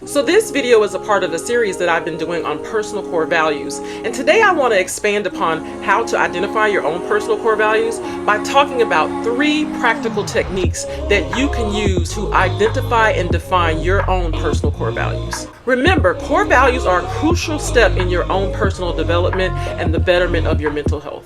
So this video is a part of a series that I've been doing on personal core values. And today I want to expand upon how to identify your own personal core values by talking about 3 practical techniques that you can use to identify and define your own personal core values. Remember, core values are a crucial step in your own personal development and the betterment of your mental health.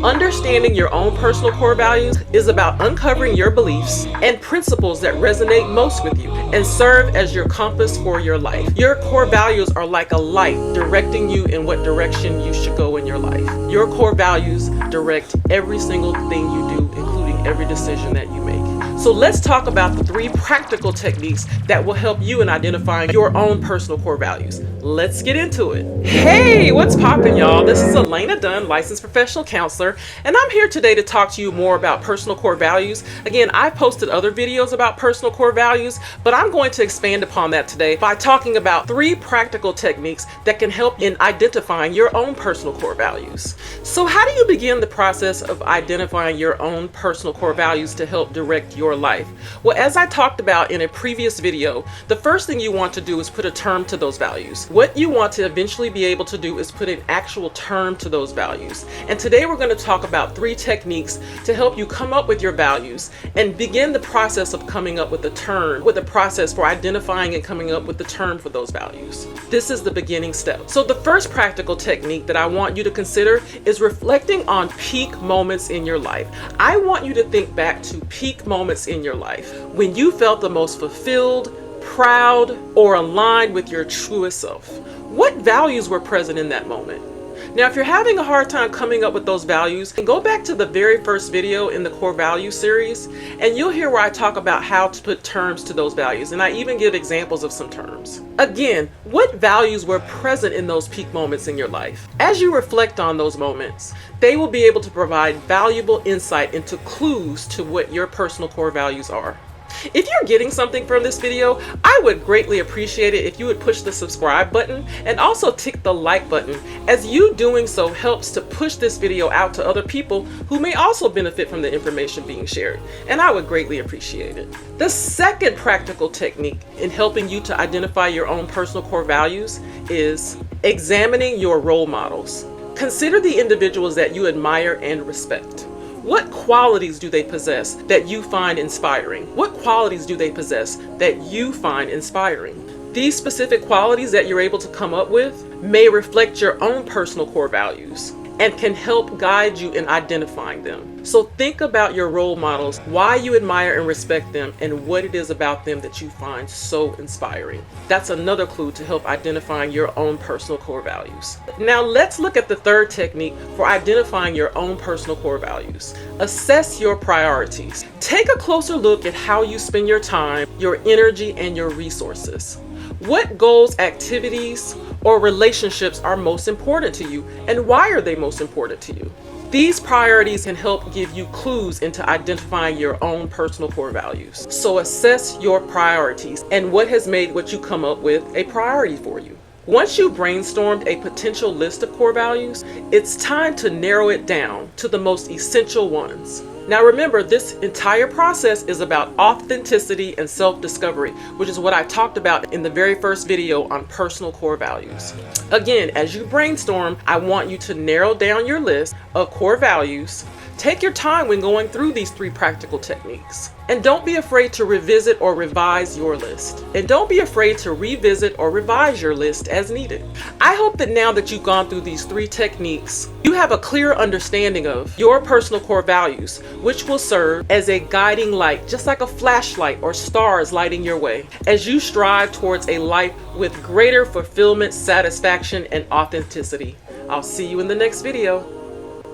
Understanding your own personal core values is about uncovering your beliefs and principles that resonate most with you and serve as your compass for your life. Your core values are like a light directing you in what direction you should go in your life. Your core values direct every single thing you do, including every decision that you make. So let's talk about the 3 practical techniques that will help you in identifying your own personal core values. Let's get into it. Hey, what's poppin', y'all? This is Elena Dunn, licensed professional counselor, and I'm here today to talk to you more about personal core values. Again, I've posted other videos about personal core values, but I'm going to expand upon that today by talking about 3 practical techniques that can help in identifying your own personal core values. So how do you begin the process of identifying your own personal core values to help direct your life? Well, as I talked about in a previous video, the first thing you want to do is put a term to those values. What you want to eventually be able to do is put an actual term to those values. And today we're going to talk about 3 techniques to help you come up with your values and begin the process of coming up with a term, with a process for identifying and coming up with the term for those values. This is the beginning step. So the first practical technique that I want you to consider is reflecting on peak moments in your life. I want you to think back to peak moments in your life when you felt the most fulfilled, proud, or aligned with your truest self. What values were present in that moment? Now, if you're having a hard time coming up with those values, go back to the very first video in the core value series, and you'll hear where I talk about how to put terms to those values, and I even give examples of some terms. Again, what values were present in those peak moments in your life? As you reflect on those moments, they will be able to provide valuable insight into clues to what your personal core values are. If you're getting something from this video, I would greatly appreciate it if you would push the subscribe button and also tick the like button, as you doing so helps to push this video out to other people who may also benefit from the information being shared, and I would greatly appreciate it. The second practical technique in helping you to identify your own personal core values is examining your role models. Consider the individuals that you admire and respect. What qualities do they possess that you find inspiring? What qualities do they possess that you find inspiring? These specific qualities that you're able to come up with may reflect your own personal core values and can help guide you in identifying them. So think about your role models, why you admire and respect them, and what it is about them that you find so inspiring. That's another clue to help identifying your own personal core values. Now let's look at the third technique for identifying your own personal core values. Assess your priorities. Take a closer look at how you spend your time, your energy, and your resources. What goals, activities, or relationships are most important to you, and why are they most important to you? These priorities can help give you clues into identifying your own personal core values. So assess your priorities and what has made what you come up with a priority for you. Once you've brainstormed a potential list of core values, it's time to narrow it down to the most essential ones. Now remember, this entire process is about authenticity and self-discovery, which is what I talked about in the very first video on personal core values. Again, as you brainstorm, I want you to narrow down your list of core values. Take your time when going through these 3 practical techniques. And don't be afraid to revisit or revise your list. And don't be afraid to revisit or revise your list as needed. I hope that now that you've gone through these 3 techniques, you have a clear understanding of your personal core values, which will serve as a guiding light, just like a flashlight or stars lighting your way, as you strive towards a life with greater fulfillment, satisfaction, and authenticity. I'll see you in the next video.